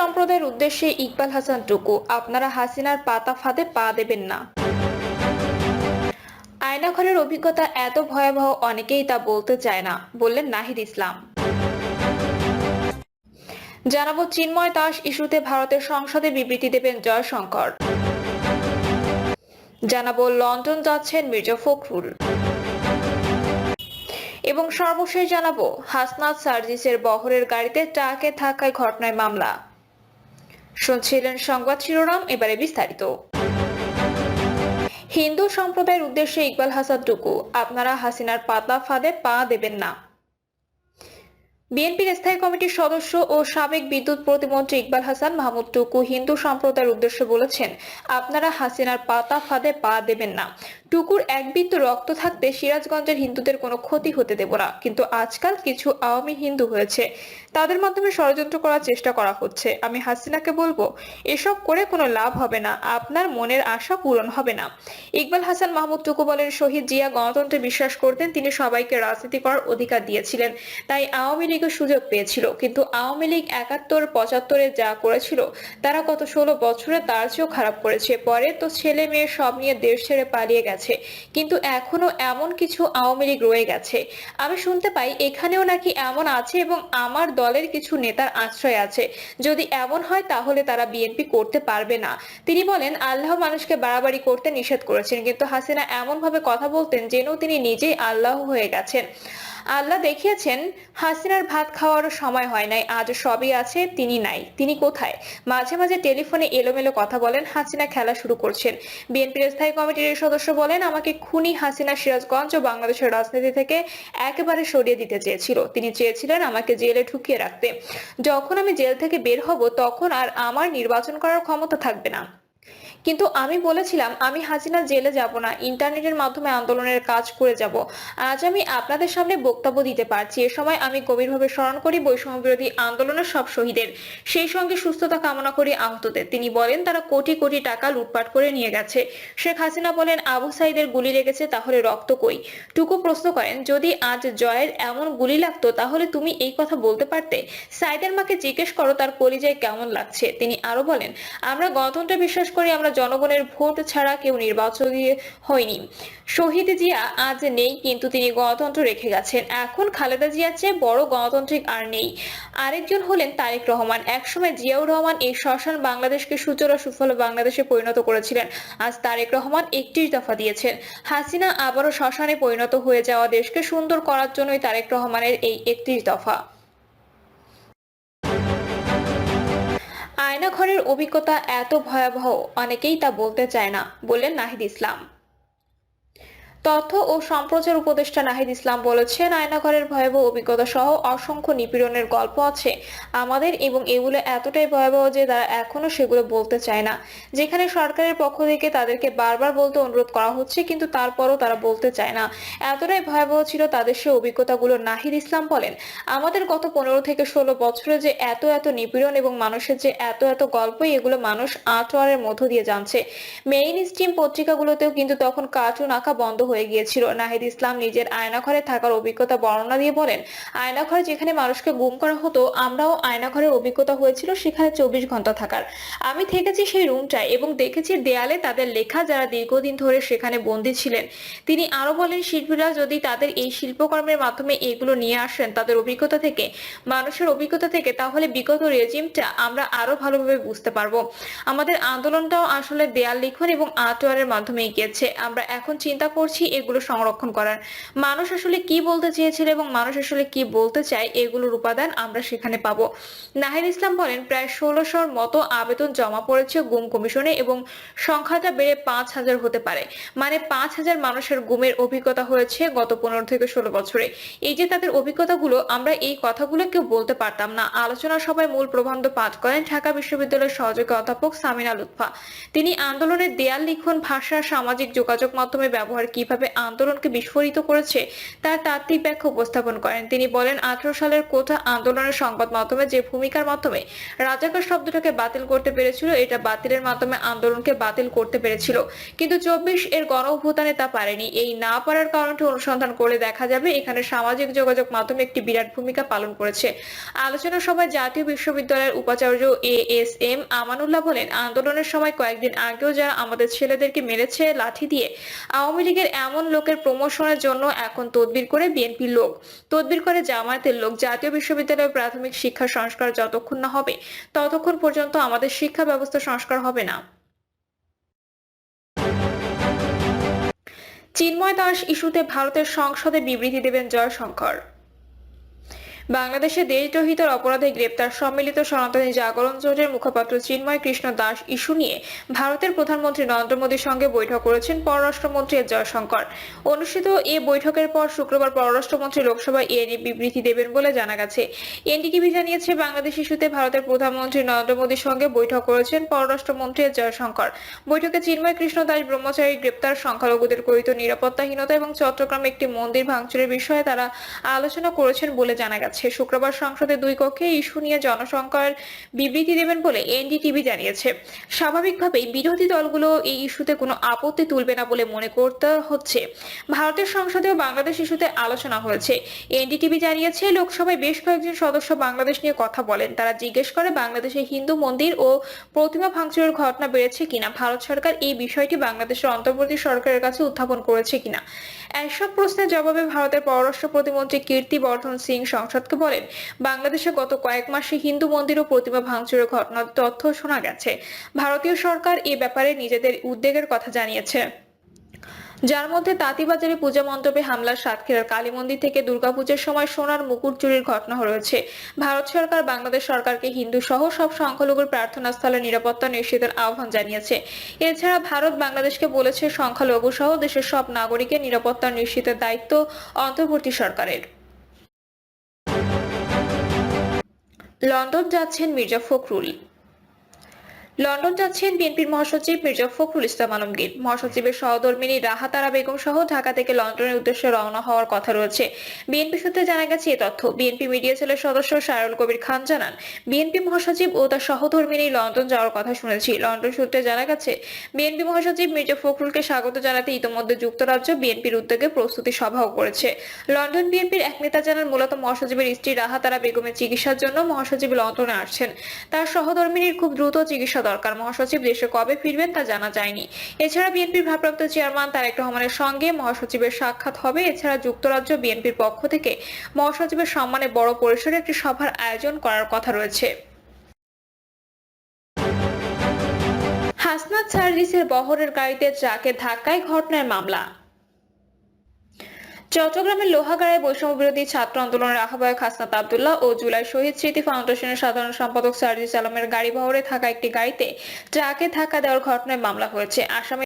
সম্প্রদায়ের উদ্দেশ্যে ইকবাল হাসান টুকু, আপনারা হাসিনার পাতা ফাঁদে পা দেবেন না। আয়নাঘরের অভিজ্ঞতা এত ভয়াবহ, অনেকেই তা বলতে চায় না, বললেন নাহিদ ইসলাম। জানাবো চিন্ময় দাস ইস্যুতে ভারতের সংসদে বিবৃতি দেবেন জয়শঙ্কর। জানাবো লন্ডন যাচ্ছেন মির্জা ফখরুল। এবং সর্বশেষ জানাবো হাসনাত সার্জিসের বহরের গাড়িতে ট্রাকে ধাক্কায় ঘটনায় মামলা। শুনছিলেন সংবাদ শিরোনাম, এবারে বিস্তারিত। হিন্দু সম্প্রদায়ের উদ্দেশ্যে ইকবাল হাসান টুকু, আপনারা হাসিনার পাতা ফাঁদে পা দেবেন না। বিএনপির স্থায়ী কমিটির সদস্য ও সাবেক বিদ্যুৎ প্রতিমন্ত্রী ইকবাল হাসান মাহমুদ টুকু হিন্দু সম্প্রদায়ের উদ্দেশ্যে বলেছেন, আপনারা হাসিনার পাতা ফাঁদে পা দেবেন না। টুকুর এক বিন্দু রক্ত থাকতে সিরাজগঞ্জের হিন্দুদের কোনো ক্ষতি হতে দেব না, কিন্তু আজকাল কিছু আওয়ামী হিন্দু হয়েছে, তাদের মাধ্যমে ষড়যন্ত্র করার চেষ্টা করা হচ্ছে। আমি হাসিনাকে বলবো, এসব করে কোনো লাভ হবে না, আপনার মনের আশা পূরণ হবে না। ইকবাল হাসান মাহমুদ টুকু বলেন, শহীদ জিয়া গণতন্ত্রে বিশ্বাস করতেন, তিনি সবাইকে রাজনীতি করার অধিকার দিয়েছিলেন, তাই আওয়ামী লীগের সুযোগ পেয়েছিল। কিন্তু আওয়ামী লীগ 71-75-এ যা করেছিল, তারা গত 16 বছরে তার চেয়েও খারাপ করেছে। পরে তো ছেলে মেয়ে সব নিয়ে দেশ ছেড়ে পালিয়ে গেছে, কিন্তু এখনো এমন কিছু আওয়ামী লীগ রয়ে গেছে। আমি শুনতে পাই এখানেও নাকি এমন আছে এবং আমার দলের কিছু নেতার আশ্রয় আছে। যদি এমন হয় তাহলে তারা বিএনপি করতে পারবে না। তিনি বলেন, আল্লাহ মানুষকে বাড়াবাড়ি করতে নিষেধ করেছেন, কিন্তু হাসিনা এমন ভাবে কথা বলতেন যেন তিনি নিজেই আল্লাহ হয়ে গেছেন। আল্লাহ দেখিয়েছেন হাসিনার ভাত খাওয়ারও সময় হয় নাই, আজ সবই আছে, তিনি নাই, তিনি কোথায়? মাঝে মাঝে টেলিফোনে এলোমেলো কথা বলেন, হাসিনা খেলা শুরু করছেন। বিএনপির স্থায়ী কমিটির সদস্য বলেন, আমাকে খুনি হাসিনা সিরাজগঞ্জ ও বাংলাদেশের রাজনীতি থেকে একেবারে সরিয়ে দিতে চেয়েছিল। তিনি চেয়েছিলেন আমাকে জেলে ঢুকিয়ে রাখতে। যখন আমি জেল থেকে বের হব তখন আর আমার নির্বাচন করার ক্ষমতা থাকবে না। কিন্তু আমি বলেছিলাম আমি হাসিনা জেলে যাব না, ইন্টারনেটের মাধ্যমে আন্দোলনের কাজ করে যাব। আজ আমি আপনাদের সামনে বক্তব্য দিতে পারছি। এ সময় আমি গভীরভাবে স্মরণ করি বৈষম্য বিরোধী আন্দোলনের সব শহীদের, সেই সঙ্গে সুস্থতা কামনা করি আহতদের। তিনি বলেন, তারা কোটি কোটি টাকা লুটপাট করে নিয়ে গেছে। শেখ হাসিনা বলেন, আবু সাইদের গুলি লেগেছে, তাহলে রক্ত কই? টুকু প্রশ্ন করেন, যদি আজ জয়ের এমন গুলি লাগতো তাহলে তুমি এই কথা বলতে পারতে? সাইদের মাকে জিজ্ঞেস করো তার কলিজায় কেমন লাগছে। তিনি আরো বলেন, আমরা গণতন্ত্রে বিশ্বাস করি, আমরা জনগণের ভোট ছাড়া কেউ নির্বাচনে হয়নি। শহীদ জিয়া আজ নেই, কিন্তু তিনি গণতন্ত্র রেখে গেছেন। এখন খালেদা জিয়ার চেয়ে বড় গণতান্ত্রিক আর নেই। আরেকজন হলেন তারেক রহমান। একসময় জিয়াউর রহমান এই শ্মশান বাংলাদেশকে সুচল সুফল বাংলাদেশে পরিণত করেছিলেন। আজ তারেক রহমান 31 দফা দিয়েছেন। হাসিনা আবারও শ্মশানে পরিণত হয়ে যাওয়া দেশকে সুন্দর করার জন্যই তারেক রহমানের এই 31 দফা। আয়নাঘরের অভিজ্ঞতা এত ভয়াবহ, অনেকেই তা বলতে চায় না, বললেন নাহিদ ইসলাম। তথ্য ও সম্প্রচার উপদেষ্টা নাহিদ ইসলাম বলেছেন, আয়নাঘরের ভয়াবহ অভিজ্ঞতা সহ অসংখ্য নিপীড়নের গল্প আছে আমাদের, এবং এগুলো এতটাই ভয়াবহ যে তারা এখনো সেগুলো বলতে চায় না। যেখানে সরকারের পক্ষ থেকে তাদেরকে বারবার বলতে অনুরোধ করা হচ্ছে, কিন্তু তারপরও তারা বলতে চায় না। এতটাই ভয়াবহ ছিল তাদের সে অভিজ্ঞতাগুলো। নাহিদ ইসলাম বলেন, আমাদের গত 15 থেকে 16 বছরে যে এত এত নিপীড়ন এবং মানুষের যে এত এত গল্প, এগুলো মানুষ আটোয়ারের মধ্য দিয়ে জানছে। মেইন স্ট্রিম পত্রিকাগুলোতেও কিন্তু তখন কার্টুন আঁকা বন্ধ হয়ে গিয়েছিল। নাহিদ ইসলাম নিজের আয়নাঘরে থাকার অভিজ্ঞতা বর্ণনা দিয়ে বলেন, আয়নাঘরে যেখানে মানুষকে গুম করা হতো, আমরাও আয়নাঘরের অভিজ্ঞতা হয়েছিল সেখানে 24 ঘন্টা থাকার। আমি থেকেছি সেই রুমটায় এবং দেখেছি দেয়ালে তাদের লেখা, যারা দীর্ঘদিন ধরে সেখানে বন্দী ছিলেন। তিনি আরো বলেন, শিল্পীরা যদি তাদের এই শিল্পকর্মের মাধ্যমে এগুলো নিয়ে আসেন তাদের অভিজ্ঞতা থেকে, মানুষের অভিজ্ঞতা থেকে, তাহলে বিগত রেজিমটা আমরা আরো ভালোভাবে বুঝতে পারবো। আমাদের আন্দোলনটাও আসলে দেয়াল লিখন এবং আর্টওয়ারের মাধ্যমে এগিয়েছে। আমরা এখন চিন্তা করছি এগুলো সংরক্ষণ করার। মানুষ আসলে কি বলতে চেয়েছিল এবং মানুষ আসলে কি বলতে চায়, এগুলোর উপাদান আমরা সেখানে পাবো। নাহিদ ইসলাম বলেন, প্রায় 1600-র মতো আবেদন জমা পড়েছে গুম কমিশনে এবং সংখ্যাটা বেড়ে 5000 হতে পারে। মানে 5000 মানুষের গুমের অভিজ্ঞতা হয়েছে গত 15 থেকে 16 বছরে। এই যে তাদের অভিজ্ঞতাগুলো, আমরা এই কথাগুলো কেউ বলতে পারতাম না। আলোচনা সভায় মূল প্রবন্ধ পাঠ করেন ঢাকা বিশ্ববিদ্যালয়ের সহযোগী অধ্যাপক সামিনা লুৎফা। তিনি আন্দোলনের দেয়াল লিখন ভাষা, সামাজিক যোগাযোগ মাধ্যমে ব্যবহার কিভাবে কিভাবে আন্দোলনকে বিস্ফোরিত করেছে তার তাত্ত্বিক ব্যাখ্যা উপস্থাপন করেন। তিনি বলেন, 18 সালের কোটা আন্দোলনের সংবাদ মাধ্যমে যে ভূমিকার মাধ্যমে রাজাকার শব্দটাকে বাতিল করতে পেরেছিল, এটা বাতিলের মাধ্যমে আন্দোলনকে বাতিল করতে পেরেছিল, কিন্তু 24 এর গণ অভ্যুত্থানে তা পারেনি। এই না পারার কারণটি অনুসন্ধান করলে দেখা যাবে এখানে সামাজিক যোগাযোগ মাধ্যম একটি বিরাট ভূমিকা পালন করেছে। আলোচনা সভায় জাতীয় বিশ্ববিদ্যালয়ের উপাচার্য ASM আমানুল্লাহ বলেন, আন্দোলনের সময় কয়েকদিন আগেও যারা আমাদের ছেলেদেরকে মেরেছে লাঠি দিয়ে, আওয়ামী লীগের এমন লোকের প্রমোশনের জন্য এখন তদবির করে বিএনপির লোক, তদবির করে জামায়াতের লোক। জাতীয় বিশ্ববিদ্যালয়ের প্রাথমিক শিক্ষা সংস্কার যতক্ষণ না হবে ততক্ষণ পর্যন্ত আমাদের শিক্ষা ব্যবস্থা সংস্কার হবে না। চিন্ময় দাস ইস্যুতে ভারতের সংসদে বিবৃতি দেবেন জয়শঙ্কর। বাংলাদেশে দেশদ্রোহিতার অপরাধে গ্রেপ্তার সম্মিলিত সনাতনী জাগরণ জোটের মুখপাত্র চিন্ময় কৃষ্ণ দাস ইস্যু নিয়ে ভারতের প্রধানমন্ত্রী নরেন্দ্র মোদীর সঙ্গে বৈঠক করেছেন পররাষ্ট্রমন্ত্রী এস জয়শঙ্কর। অনুষ্ঠিত এ বৈঠকের পর শুক্রবার পররাষ্ট্রমন্ত্রী লোকসভায় এ নিয়ে বিবৃতি দেবেন বলে জানা গেছে। এনডিটিভি জানিয়েছে, বাংলাদেশ ইস্যুতে ভারতের প্রধানমন্ত্রী নরেন্দ্র মোদীর সঙ্গে বৈঠক করেছেন পররাষ্ট্রমন্ত্রী এস জয়শঙ্কর। বৈঠকে চিন্ময় কৃষ্ণ দাস ব্রহ্মচারী গ্রেপ্তার, সংখ্যালঘুদের কথিত নিরাপত্তাহীনতা এবং চট্টগ্রামে একটি মন্দির ভাঙচুরের বিষয়ে তারা আলোচনা করেছেন বলে জানা গেছে। শুক্রবার সংসদে দুই কক্ষে ইস্যু নিয়ে জনসংখ্যার বিবৃতি দেবেন বলে এনডিটিভি জানিয়েছে। স্বাভাবিকভাবেই বিরোধী দলগুলো এই ইস্যুতে কোনো আপত্তি তুলবে না বলে মনে করতে হচ্ছে। ভারতের সংসদেও বাংলাদেশ ইস্যুতে আলোচনা হয়েছে। এনডিটিভি জানিয়েছে, লোকসভায় বেশ কয়েকজন সদস্য বাংলাদেশ নিয়ে কথা বলেন। তারা জিজ্ঞেস করে বাংলাদেশে হিন্দু মন্দির ও প্রতিমা ভাঙচুরের ঘটনা বেড়েছে কিনা, ভারত সরকার এই বিষয়টি বাংলাদেশের অন্তর্বর্তী সরকারের কাছে উত্থাপন করেছে কিনা। এসব প্রশ্নের জবাবে ভারতের পররাষ্ট্র প্রতিমন্ত্রী কীর্তি বর্ধন সিং সংসদকে বলেন, বাংলাদেশে গত কয়েক মাসে হিন্দু মন্দির ও প্রতিমা ভাঙচুরের ঘটনার তথ্য শোনা গেছে। ভারতীয় সরকার এ ব্যাপারে নিজেদের উদ্বেগের কথা জানিয়েছে, যার মধ্যে তাঁতীবাজারে পূজা মণ্ডপে হামলা, সাতক্ষীরার কালী মন্দির থেকে দুর্গাপূজার সময় সোনার মুকুট চুরির ঘটনা রয়েছে। ভারত সরকার বাংলাদেশ সরকারকে হিন্দু সহ সব সংখ্যালঘুর প্রার্থনা স্থলে নিরাপত্তা নিশ্চিতের আহ্বান জানিয়েছে। এছাড়া ভারত বাংলাদেশকে বলেছে, সংখ্যালঘু সহ দেশের সব নাগরিকের নিরাপত্তা নিশ্চিতের দায়িত্ব অন্তর্বর্তী সরকারের। লন্ডন যাচ্ছেন মির্জা ফখরুল। লন্ডন যাচ্ছেন বিএনপির মহাসচিব মির্জা ফখরুল ইসলাম আলমগীর। মহাসচিবের সহধর্মিণী রাহাতারা বেগম সহ ঢাকা থেকে লন্ডনের উদ্দেশ্যে রওনা হওয়ার কথা রয়েছে। বিএনপি সূত্রে জানা গেছে এ তথ্য। বিএনপি মিডিয়া সেলের সদস্য শায়রুল কবির খান জানান, বিএনপি মহাসচিব ও তার সহধর্মিণী লন্ডন যাওয়ার কথা শুনেছি। লন্ডন সূত্রে জানা গেছে, বিএনপি মহাসচিব মির্জা ফখরুলকে স্বাগত জানাতে ইতোমধ্যে যুক্তরাজ্য বিএনপির উদ্যোগে প্রস্তুতি সভাও করেছে। লন্ডন বিএনপির এক নেতা জানান, মূলত মহাসচিবের স্ত্রী রাহাতারা বেগমের চিকিৎসার জন্য মহাসচিব লন্ডনে আসছেন। তার সহধর্মিণীর খুব দ্রুত চিকিৎসা দরকার। মহাসচিব দেশে কবে ফিরবেন তা জানা যায়নি। এছাড়া বিএনপির ভারপ্রাপ্ত চেয়ারম্যান তারেক রহমানের সঙ্গে মহাসচিবের সাক্ষাৎ হবে। এছাড়া যুক্তরাজ্য বিএনপির পক্ষ থেকে মহাসচিবের সম্মানে বড় পরিসরে একটি সভার আয়োজন করার কথা রয়েছে। হাসনাত সার্জিসের বহরের গাড়িতে ট্রাকের ধাক্কায় ঘটনার মামলা। চট্টগ্রামের লোহাগাড়ায় বৈষম্য বিরোধী ছাত্র আন্দোলনের আহ্বায়ক হাসনাত আব্দুল্লাহ ও জুলাই শহীদ স্মৃতি ফাউন্ডেশনের সাধারণ সম্পাদক সার্জিস আলমের গাড়ি বহরে থাকা একটি গাড়িতে ট্রাকে ধাক্কা দেওয়ার ঘটনায় মামলা হয়েছে। আসামি